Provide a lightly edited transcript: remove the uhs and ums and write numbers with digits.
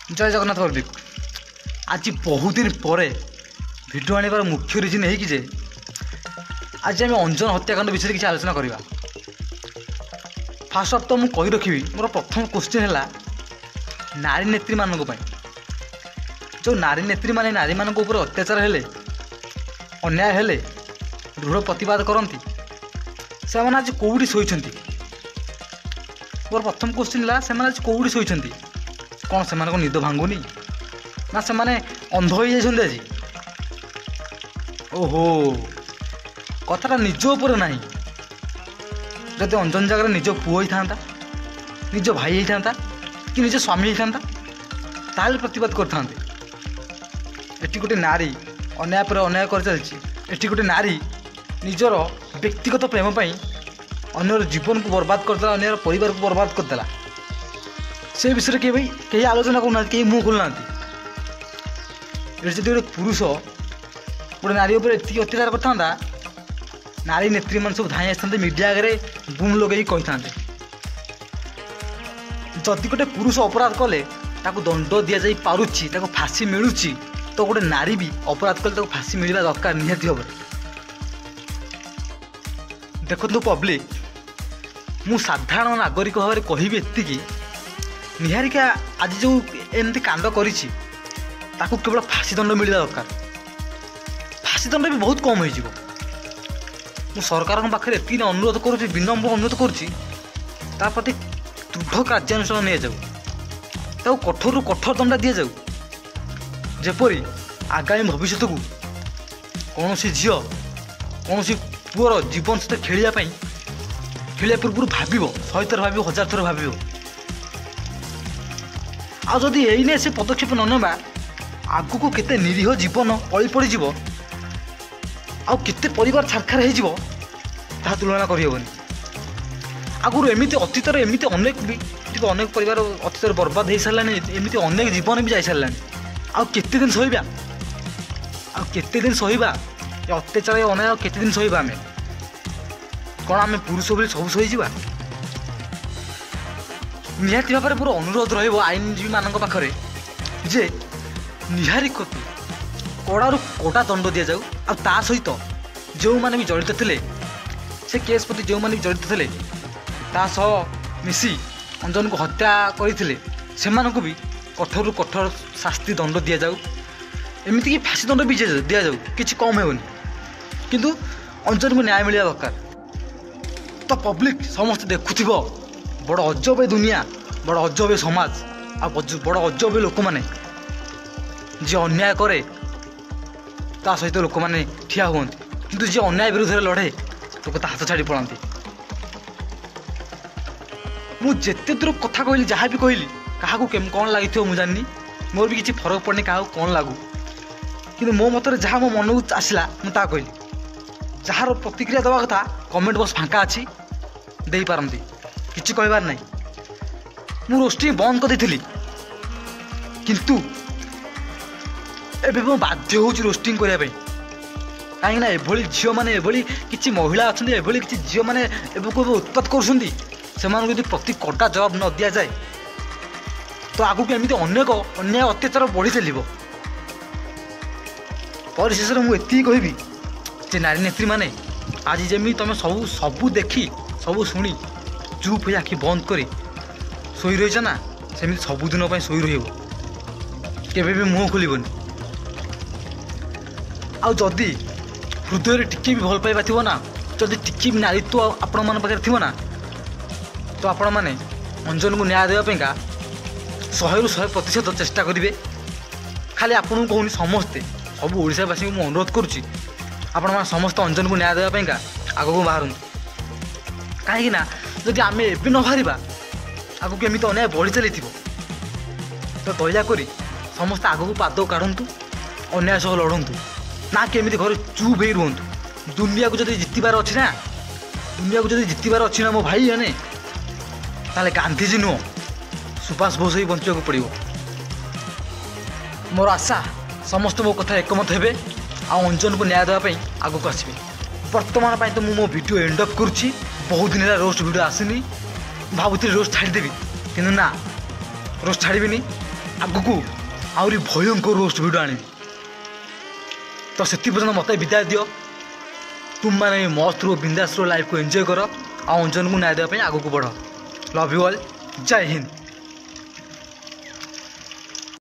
जय जगन्नाथ पब्लिक। आज बहुत दिन पर भिडियो आने मुख्य रिजन है कि आज आम अंजन हत्याकांड विषय किसी आलोचना करवा। फास्ट अफ तो मुझे कही रखी मोर प्रथम क्वेश्चन है नारी नेत्री मान जो नारी नेत्री माने नारी मान ऊपर अत्याचार हेले अन्याय हेले दृढ़ प्रतिवाद करती से आज कौटी शोचती। मोर प्रथम क्वेश्चन है से आज कौटी शोचती कौन से निद भांगुनी ना से अंध हो जाइए आज। ओहो कथाटा निज उपर ना जब अंजन जगह निज पुओ ही था निज भाई ही था कि निज स्वामी ही था ताल प्रतिवाद करते। एटी गोटे नारी अन्याय पर अन्याय कर चलती गोटे नारी निजर व्यक्तिगत प्रेम पर अन्यर जीवन को बर्बाद करदेला अन्यर परिवार को बर्बाद करदेला। से विषय के भाई कहीं आलोचना करना कहीं मुँह खोलना जब गोटे पुरुष गोटे नारी उपर एति अत्याचार करता नारी नेत्री मान सब धाई आसते मीडिया आगे बूम लगे कही था जदि गोटे पुरुष अपराध कले ताको दंड दि जा पारुची ताको फांसी मिलूची तो गोटे नारी भी अपराध कले ताको फांसी मिलवा दरकार निहाती भाव। देखो पब्लिक मु साधारण नागरिक भाव में कहबी एति निहारिका आज जो एमती कांड करिछि ताकू केवल फांसी दंड मिलवा दरकार। फांसी दंड भी बहुत कम हो सरकार पाखे एति अनुरोध करुँच विनम्र अनुरोध करुँच प्रति दृढ़ कार्यानुष्ठान नि जाऊ कठोर कठोर दंडा दि जाऊ जेपरी आगामी भविष्य को कौन सी झील कौन सी पुअर जीवन सहित खेलिया पूर्व भाव 100 थर भाव 1000 थर भाव आदि एने से पदक्षेप न नेबा आगु को केते निरीह जीवन पड़ी पड़ जीव आते परिवार छारखार हो तुलना करहबनी। आगुरी एमती अतीतर एमती अनेक भी अनेक परिवार अतीतर बर्बाद हो सारे एमती अनेक जीवन भी जा सारे आते दिन सहबा आते दिन सहबा अत्याचार अन्याय केते दिन सहबा आम कौन आम पुरुष बोली सब सहीजा निहाती भाव में मोर अनुरोध रईनजीवी मान पाखे जे निहारी कड़ारू कड़ा दंड दि जाऊ आ सहित जो मैंने भी जड़ित थे से केस प्रति जो मैंने भी जड़ित थे मिसी अंजन को हत्या करते से भी कठोर कठोर शास्ति दंड दि जाऊ एमती कि फांसी दंड भी दि जाऊ कि कम होनी किंतु अंजन को न्याय मिलवा दरकार। तो पब्लिक समस्त देखुव बड़ अजब ए दुनिया बड़ अजब ए समाज आ बड़ अजब लोक मैंने जी अन्याय करे ता सहित लोक मैंने ठिया हुआ किंतु जी अन्याय विरुद्ध लड़े लोक ता हाथ छाड़ी पड़ाती। मुझे दूर कथा कहली जहाँ भी कहली क्या कौन लगी मुझे जानी मोर भी किसी फरक पड़नी क्या कौन लगू कि मो मत जहाँ मो मन को आसला मुझे कहली जार प्रतिक्रिया देवा कथा कमेंट बॉक्स फांका अच्छी दे पारती किसी कहबार ना मु रोस्टिंग बंद कर किंतु एबे बाध्य हो रोस्टिंग करने कहीं एभली झील मैंने किसी महिला अच्छा एभली किसी झील मैंने उत्पात कर प्रति कड़ा जवाब न दि जाए तो आगू एमती अनेक अन्याय अत्याचार बढ़ी चलो। परिशेष में मुझे कहबी जे नारी नेत्री माने आज जमी तुम सबू देखी सबू शुणी चुप हो आखि बंद कर शोई रही ना सेमती सबुदिन शोई रही मुँह खोलनी आदि हृदय टिके भी भल पाइबा थी ना जदि टिके भी नारीत्व आपण मान पाखे थी ना तो आपण मैंने अंजन को न्याय देवाईका 100% चेष्टा करेंगे। खाली आपन कहूनी समस्ते सब ओडावासी को अनुरोध करुच्ची आपण मैंने समस्त अंजन को न्याय देवाईका आगू बाहर कहीं जदि आम एवं न बाहर आगू केमी अन्याय बढ़ी चली तो दयाकोरी समस्त आगू पाद काढ़ु अन्याय सह लड़ू ना केमी घर चुप हो रुहतु। दुनिया को जब जितबार अच्छी ना दुनिया को जब जितबार अच्छी ना मो भाई मैंने ताले गांधीजी नुह सुभाष बोस ही बंचा पड़ो। मोर आशा समस्त मो कथा एकमत हे अंजन को न्याय देवाई आग को आसबे। बर्तमान तो मो वीडियो एंड अप करुच्ची बहुत दिन है रोस्ट वीडियो आसनी भावुली रोस्ट छाड़देवी कि ना रोस्ट छाड़बी ଆଗକୁ ଆହୁରି ଭୟଙ୍କର ରୋଷ୍ଟ ଭିଡ଼ିଓ ଆଣିବି। ତ ସେଥି ପର୍ଯ୍ୟନ୍ତ ମୋତେ ବିଦାୟ ଦିଅ। ତୁମମାନେ ମସ୍ତ ରୁହ, ବିନ୍ଦାସ ରୁହ, ଲାଇଫ୍କୁ ଏନ୍ଜୟ କର ଆଉ ଅଞ୍ଜନକୁ ନ୍ୟାୟ ଦେବା ପାଇଁ ଆଗକୁ ବଢ଼। Love you all. ଜୟ ହିନ୍ଦ।